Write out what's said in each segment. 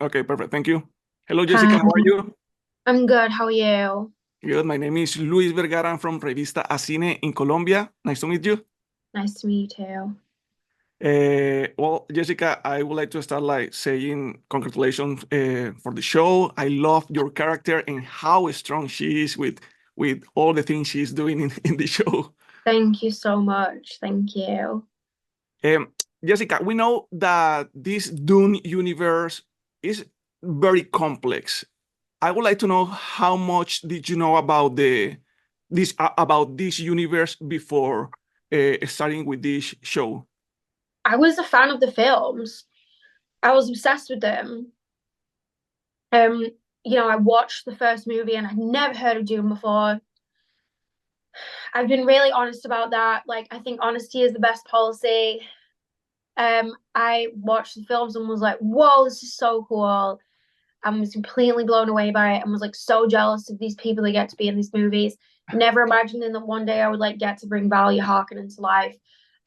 Okay, perfect. Thank you. Hello, Jessica. Hi, How are you? I'm good. How are you? Good. My name is Luis Vergara. I'm from Revista Cine in Colombia. Nice to meet you. Nice to meet you too. Well, Jessica, I would like to start like saying congratulations for the show. I love your character and how strong she is with all the things she's doing in the show. Thank you so much. Thank you. Um, Jessica, we know that this Dune universe is very complex. I would like to know how much did you know about this universe before starting with this show? I was a fan of the films. I was obsessed with them. Um, I watched the first movie and I'd never heard of Dune before. I've been really honest about that. Like, I think honesty is the best policy. I watched the films and was like, whoa, this is so cool. I was completely blown away by it and was like so jealous of these people that get to be in these movies. Never imagining that one day I would like get to bring Valya Harkonnen to life.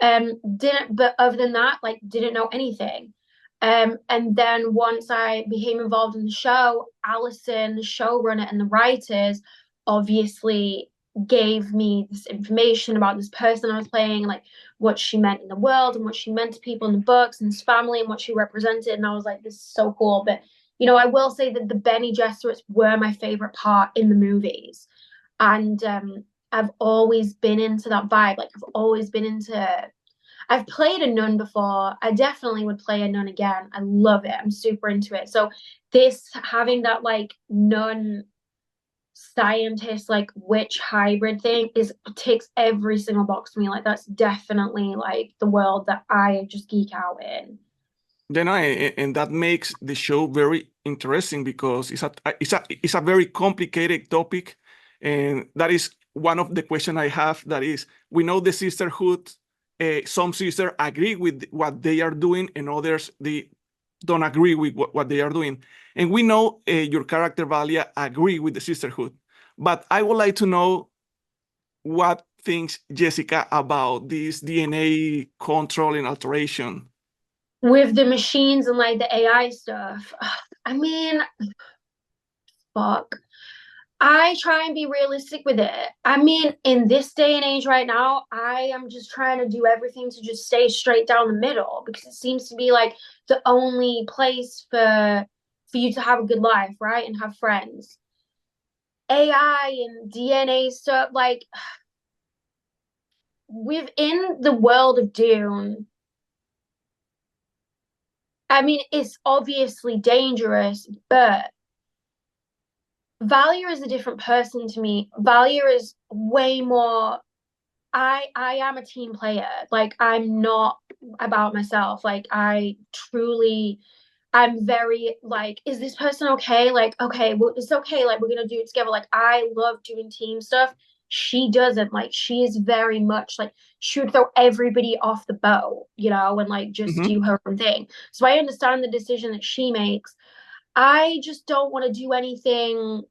Didn't, but other than that, like didn't know anything. And then once I became involved in the show, Alison, the showrunner and the writers, obviously gave me this information about this person I was playing, like what she meant in the world and what she meant to people in the books and his family and what she represented. And I was like, this is so cool. But I will say that the Benny Gesserits were my favorite part in the movies. And I've always been into that vibe. Like, I've played a nun before. I definitely would play a nun again. I love it. I'm super into it. So, having that like nun scientist, like witch hybrid thing ticks every single box for me. Like, that's definitely like the world that I just geek out in. And that makes the show very interesting because it's a very complicated topic, and that is one of the questions I have. That is, we know the sisterhood. Some sisters agree with what they are doing, and others they don't agree with what they are doing. And we know your character Valia agree with the sisterhood, but I would like to know what thinks Jessica about this DNA control and alteration. With the machines and like the AI stuff, I mean, fuck. I try and be realistic with it. I mean, in this day and age right now, I am just trying to do everything to just stay straight down the middle because it seems to be like the only place for you to have a good life, right? And have friends. AI and DNA stuff, like within the world of Dune, I mean, it's obviously dangerous, but Valia is a different person to me. Valia is way more I am a team player. Like I'm not about myself. Like I'm very like, is this person okay? Like, okay, well, it's okay. Like we're gonna do it together. Like I love doing team stuff. She doesn't. Like she is very much like she would throw everybody off the boat, and like just Mhm. do her own thing. So I understand the decision that she makes. I just don't want to do anything.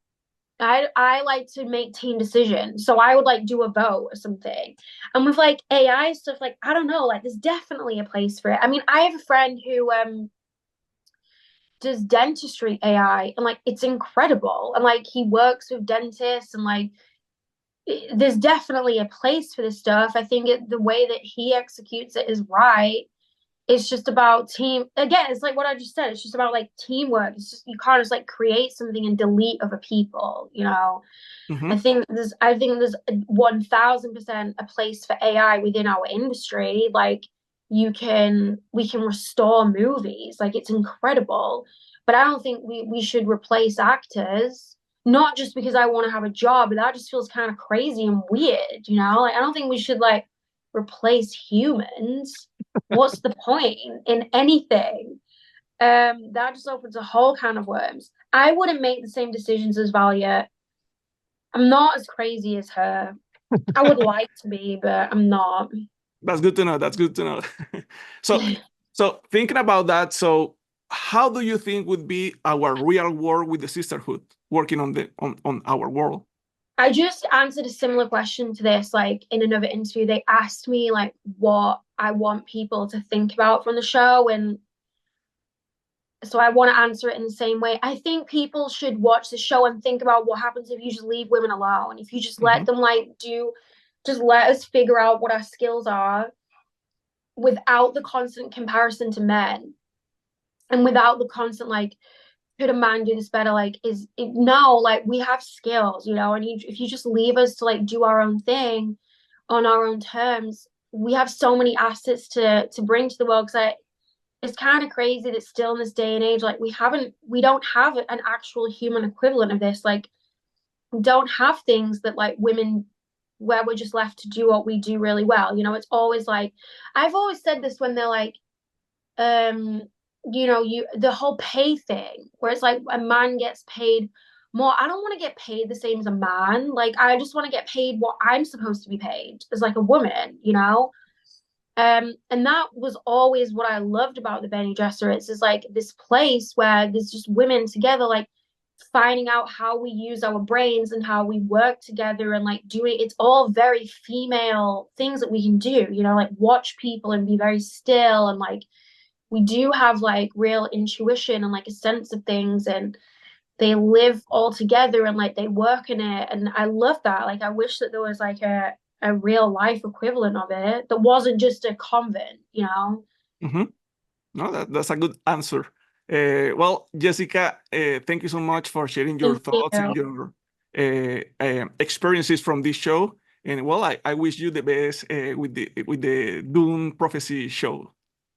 I like to make team decisions. So I would like do a vote or something. And with like AI stuff, like I don't know, like there's definitely a place for it. I mean, I have a friend who does dentistry AI and like it's incredible. And like he works with dentists and like there's definitely a place for this stuff. I think the way that he executes it is right. It's just about team again, it's like what I just said. It's just about like teamwork. It's just you can't just like create something and delete other people. I Mhm. think there's 1000% a place for AI within our industry. Like we can restore movies. Like it's incredible. But I don't think we should replace actors. Not just because I want to have a job, but that just feels kind of crazy and weird. Like I don't think we should like replace humans. What's the point in anything? That just opens a whole can of worms. I wouldn't make the same decisions as Valia. I'm not as crazy as her. I would like to be, but I'm not. That's good to know. That's good to know. So, so thinking about that, so how do you think would be our real world with the sisterhood working on our world? I just answered a similar question to this, like in another interview. They asked me like what I want people to think about from the show, and So I want to answer it in the same way. I think people should watch the show and think about what happens if you just leave women alone. If you just let them just let us figure out what our skills are without the constant comparison to men and without the constant like, could a man do this better? Like, no, like we have skills, and if you just leave us to like do our own thing on our own terms, we have so many assets to bring to the world. Because it's kind of crazy that still in this day and age, like we don't have an actual human equivalent of this. Like, we don't have things that like women where we're just left to do what we do really well. It's always like, I've always said this when they're like, the whole pay thing where it's like a man gets paid more. I don't want to get paid the same as a man. Like, I just want to get paid what I'm supposed to be paid as like a woman. And that was always what I loved about the Bene Gesserits is like this place where there's just women together, like finding out how we use our brains and how we work together and like doing it's all very female things that we can do, like watch people and be very still and like we do have like real intuition and like a sense of things and they live all together and like they work in it and I love that. Like I wish that there was like a real life equivalent of it that wasn't just a convent. Mm-hmm. No, that's a good answer. Well, Jessica, thank you so much for sharing your Thank thoughts and you. your experiences from this show. And well, I wish you the best with the Dune Prophecy show.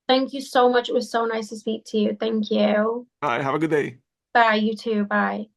Thank you so much. It was so nice to speak to you. Thank you. Have a good day. Bye, you too. Bye.